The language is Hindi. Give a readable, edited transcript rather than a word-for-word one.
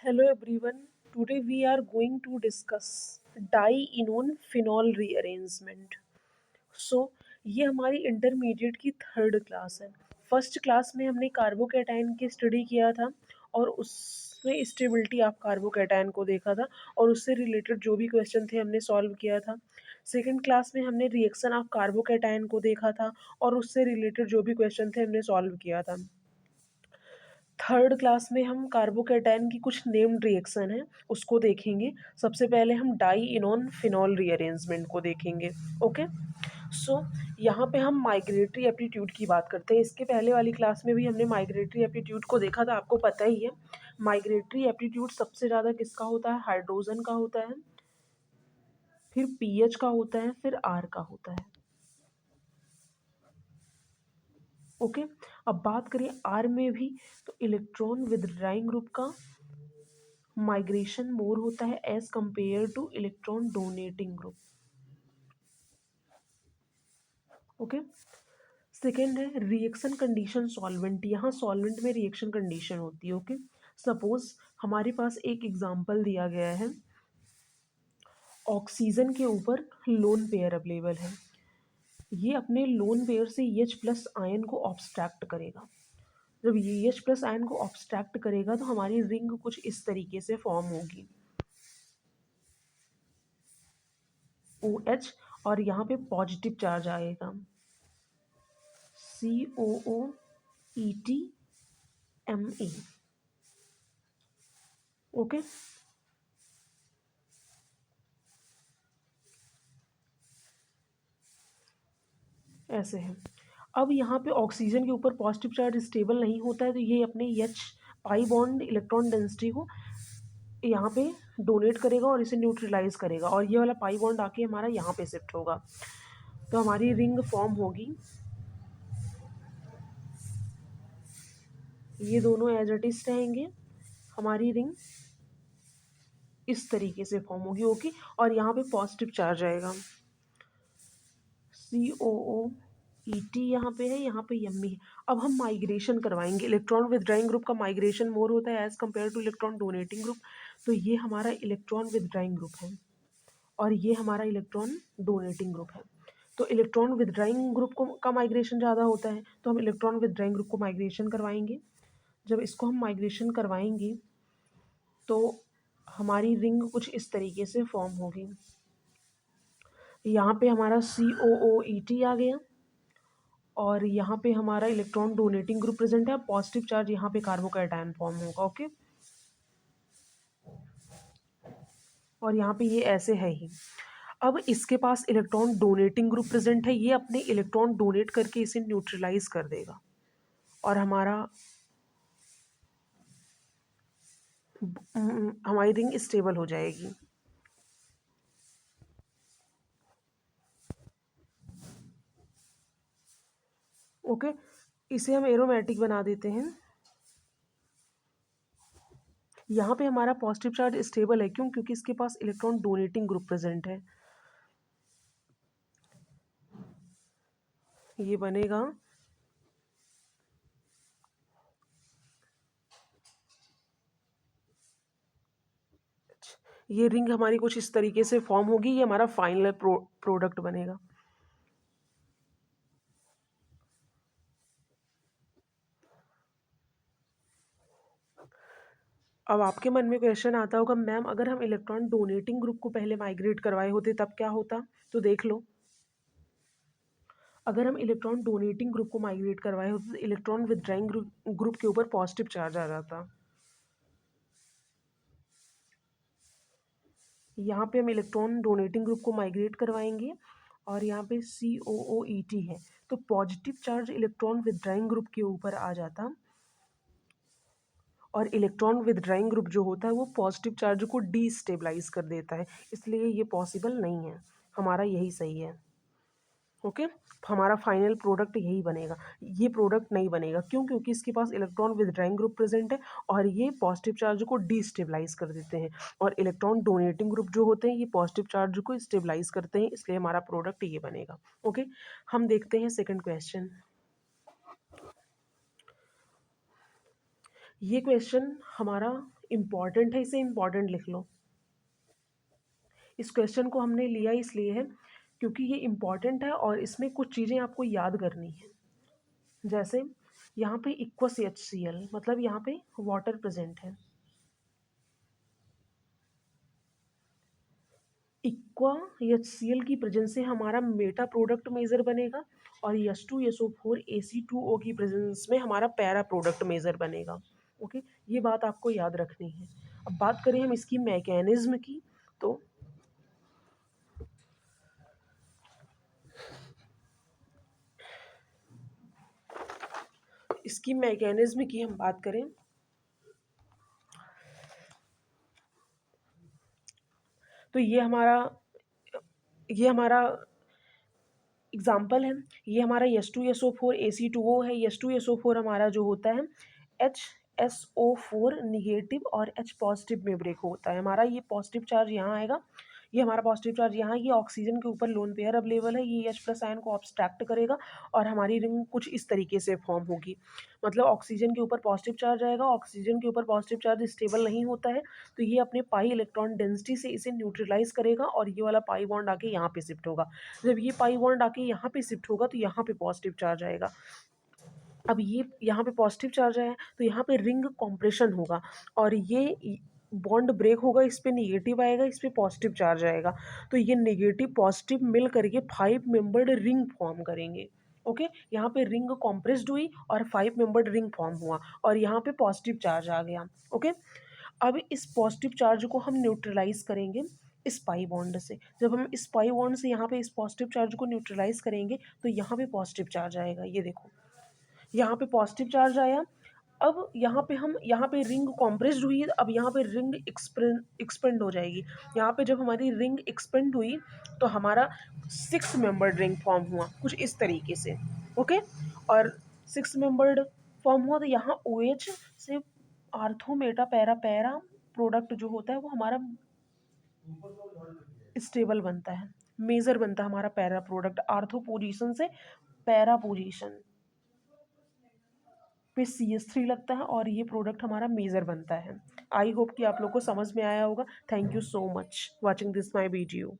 Hello everyone. Today we are going to discuss dienone phenol rearrangement. ये हमारी इंटरमीडिएट की थर्ड क्लास है। फर्स्ट क्लास में हमने कार्बोकैटायन की स्टडी किया था और उसमें स्टेबिलिटी ऑफ कार्बोकैटायन को देखा था और उससे रिलेटेड जो भी क्वेश्चन थे हमने सॉल्व किया था। सेकंड क्लास में हमने रिएक्शन ऑफ कार्बोकैटायन को देखा था और उससे रिलेटेड जो भी क्वेश्चन थे हमने सॉल्व किया था। थर्ड क्लास में हम कार्बोकैटायन की कुछ नेम्ड रिएक्शन है उसको देखेंगे। सबसे पहले हम डाइइनोन फिनॉल रीअरेंजमेंट को देखेंगे। ओके, यहाँ पे हम माइग्रेटरी एप्टीट्यूड की बात करते हैं। इसके पहले वाली क्लास में भी हमने माइग्रेटरी एप्टीट्यूड को देखा था, आपको पता ही है। माइग्रेटरी एप्टीट्यूड सबसे ज़्यादा किसका होता है? हाइड्रोजन का होता है, फिर पीएच का होता है, फिर आर का होता है। ओके, अब बात करें आर में भी, तो इलेक्ट्रॉन विदड्राइंग ग्रुप का माइग्रेशन मोर होता है as compare to electron donating group. Okay, second है रिएक्शन कंडीशन सॉल्वेंट। यहाँ सॉल्वेंट में रिएक्शन कंडीशन होती है। ओके, सपोज हमारे पास एक एग्जांपल दिया गया है, ऑक्सीजन के ऊपर लोन पेयर अवेलेबल है। ये अपने लोन पेयर से एच प्लस आयन को ऑब्स्ट्रैक्ट करेगा। जब ये एच प्लस आयन को ऑब्स्ट्रैक्ट करेगा तो हमारी रिंग कुछ इस तरीके से फॉर्म होगी, ओ एच, और यहाँ पे पॉजिटिव चार्ज आएगा, COOETMe। ओके, ऐसे है। अब यहाँ पे ऑक्सीजन के ऊपर पॉजिटिव चार्ज स्टेबल नहीं होता है, तो ये अपने H pi bond electron density को यहाँ पे डोनेट करेगा और इसे न्यूट्रलाइज करेगा, और ये वाला पाई बॉन्ड आके हमारा यहाँ पे शिफ्ट होगा, तो हमारी रिंग फॉर्म होगी। ये दोनों एज इट इज रहेंगे, हमारी रिंग इस तरीके से फॉर्म होगी। ओके, और यहाँ पे पॉजिटिव चार्ज आएगा, COOET यहाँ पे है, यहाँ पे यम्मी है। अब हम माइग्रेशन करवाएंगे। इलेक्ट्रॉन विदड्राइंग ग्रुप का माइग्रेशन मोर होता है as compare to electron donating group. तो ये हमारा इलेक्ट्रॉन विदड्राइंग ग्रुप है और ये हमारा इलेक्ट्रॉन डोनेटिंग ग्रुप है। तो इलेक्ट्रॉन विदड्राइंग ग्रुप को का माइग्रेशन ज़्यादा होता है, तो हम इलेक्ट्रॉन विदड्राइंग ग्रुप को माइग्रेशन करवाएंगे। जब इसको हम माइग्रेशन करवाएंगे तो हमारी रिंग कुछ इस तरीके से फॉर्म होगी। यहाँ पे हमारा COOET आ गया और यहाँ पे हमारा इलेक्ट्रॉन डोनेटिंग ग्रुप प्रेजेंट है। पॉजिटिव चार्ज यहाँ पे कार्बोकैटायन फॉर्म होगा। ओके, और यहाँ पे ये ऐसे है ही। अब इसके पास इलेक्ट्रॉन डोनेटिंग ग्रुप प्रेजेंट है, ये अपने इलेक्ट्रॉन डोनेट करके इसे न्यूट्रलाइज कर देगा और हमारी रिंग स्टेबल हो जाएगी। ओके, इसे हम एरोमेटिक बना देते हैं। यहाँ पे हमारा पॉजिटिव चार्ज स्टेबल है, क्यों? क्योंकि इसके पास इलेक्ट्रॉन डोनेटिंग ग्रुप प्रेजेंट है। ये बनेगा ये रिंग हमारी कुछ इस तरीके से फॉर्म होगी। ये हमारा फाइनल प्रोडक्ट बनेगा। अब आपके मन में क्वेश्चन आता होगा, मैम अगर हम इलेक्ट्रॉन डोनेटिंग ग्रुप को पहले माइग्रेट करवाए होते तब क्या होता? तो देख लो, अगर हम इलेक्ट्रॉन डोनेटिंग ग्रुप को माइग्रेट करवाए होते तो इलेक्ट्रॉन विदड्राइंग ग्रुप के ऊपर पॉजिटिव चार्ज आ जाता। यहाँ पे हम इलेक्ट्रॉन डोनेटिंग ग्रुप को माइग्रेट करवाएंगे और यहाँ पे COOET है, तो positive charge electron withdrawing group के ऊपर आ जाता और इलेक्ट्रॉन विदड्राइंग ग्रुप जो होता है वो पॉजिटिव चार्ज को डीस्टेबलाइज कर देता है, इसलिए ये पॉसिबल नहीं है। हमारा यही सही है। ओके, हमारा फाइनल प्रोडक्ट यही बनेगा। ये प्रोडक्ट नहीं बनेगा, क्यों? क्योंकि इसके पास इलेक्ट्रॉन विदड्राइंग ग्रुप प्रेजेंट है और ये पॉजिटिव चार्ज को डीस्टेबलाइज कर देते हैं, और इलेक्ट्रॉन डोनेटिंग ग्रुप जो होते हैं ये पॉजिटिव चार्ज को स्टेबलाइज करते हैं, इसलिए हमारा प्रोडक्ट ये बनेगा। ओके, हम देखते हैं सेकंड क्वेश्चन। ये क्वेश्चन हमारा इम्पॉर्टेंट है, इसे इम्पॉर्टेंट लिख लो। इस क्वेश्चन को हमने लिया इसलिए है क्योंकि ये इम्पॉर्टेंट है और इसमें कुछ चीज़ें आपको याद करनी है। जैसे यहाँ पे इक्वस HCl, मतलब यहाँ पे वाटर प्रेजेंट है। इक्वा HCl की प्रेजेंस से हमारा मेटा प्रोडक्ट मेजर बनेगा और H2SO4 AC2O की प्रेजेंस में हमारा पैरा प्रोडक्ट मेजर बनेगा। ओके, ये बात आपको याद रखनी है। अब बात करें हम इसकी मैकेनिज्म की, तो इसकी मैकेनिज्म की हम बात करें तो ये हमारा एग्जाम्पल है। ये हमारा H2SO4 AC2O है। H2SO4 हमारा जो होता है HSO4 निगेटिव और H पॉजिटिव में ब्रेक होता है। हमारा ये पॉजिटिव चार्ज यहाँ आएगा, ये हमारा पॉजिटिव चार्ज यहाँ, ये ऑक्सीजन के ऊपर लोन पेयर अवेलेबल है, ये H+ आयन को ऑब्स्ट्रैक्ट करेगा और हमारी रिंग कुछ इस तरीके से फॉर्म होगी। मतलब ऑक्सीजन के ऊपर पॉजिटिव चार्ज आएगा, ऑक्सीजन के ऊपर पॉजिटिव चार्ज स्टेबल नहीं होता है, तो ये अपने पाई इलेक्ट्रॉन डेंसिटी से इसे न्यूट्रलाइज करेगा और ये वाला पाई बॉन्ड आके यहाँ पे शिफ्ट होगा। जब ये पाई बॉन्ड आके यहाँ पे शिफ्ट होगा तो यहाँ पे पॉजिटिव चार्ज आएगा। अब ये यहाँ पे पॉजिटिव चार्ज आया तो यहाँ पे रिंग कॉम्प्रेशन होगा और ये बॉन्ड ब्रेक होगा, इस पे निगेटिव आएगा, इस पे पॉजिटिव चार्ज आएगा, तो ये नेगेटिव पॉजिटिव मिल करके 5 मेंबर्ड रिंग फॉर्म करेंगे। ओके, यहाँ पे रिंग कॉम्प्रेस्ड हुई और 5 मेंबर्ड रिंग फॉर्म हुआ और यहाँ पे पॉजिटिव चार्ज आ गया। ओके, अब इस पॉजिटिव चार्ज को हम न्यूट्रलाइज करेंगे इस पाई बॉन्ड से। जब हम इस पाई बॉन्ड से यहाँ पे इस पॉजिटिव चार्ज को न्यूट्रलाइज करेंगे तो यहाँ पे पॉजिटिव चार्ज आएगा। ये देखो, यहाँ पे पॉजिटिव चार्ज आया। अब यहाँ पे रिंग कॉम्प्रेस्ड हुई, अब यहाँ पे रिंग एक्सपेंड हो जाएगी। यहाँ पे जब हमारी रिंग एक्सपेंड हुई तो हमारा 6 मेंबर्ड रिंग फॉर्म हुआ कुछ इस तरीके से। ओके, और 6 मेंबर्ड फॉर्म हुआ तो यहाँ OH से ortho Meta para para product जो होता है वो हमारा स्टेबल बनता है, मेजर बनता है हमारा पैरा प्रोडक्ट। आर्थो पोजीशन से पैरा पोजीशन पे CH3 लगता है और ये प्रोडक्ट हमारा मेजर बनता है। आई होप कि आप लोग को समझ में आया होगा। Thank you so much watching this my video.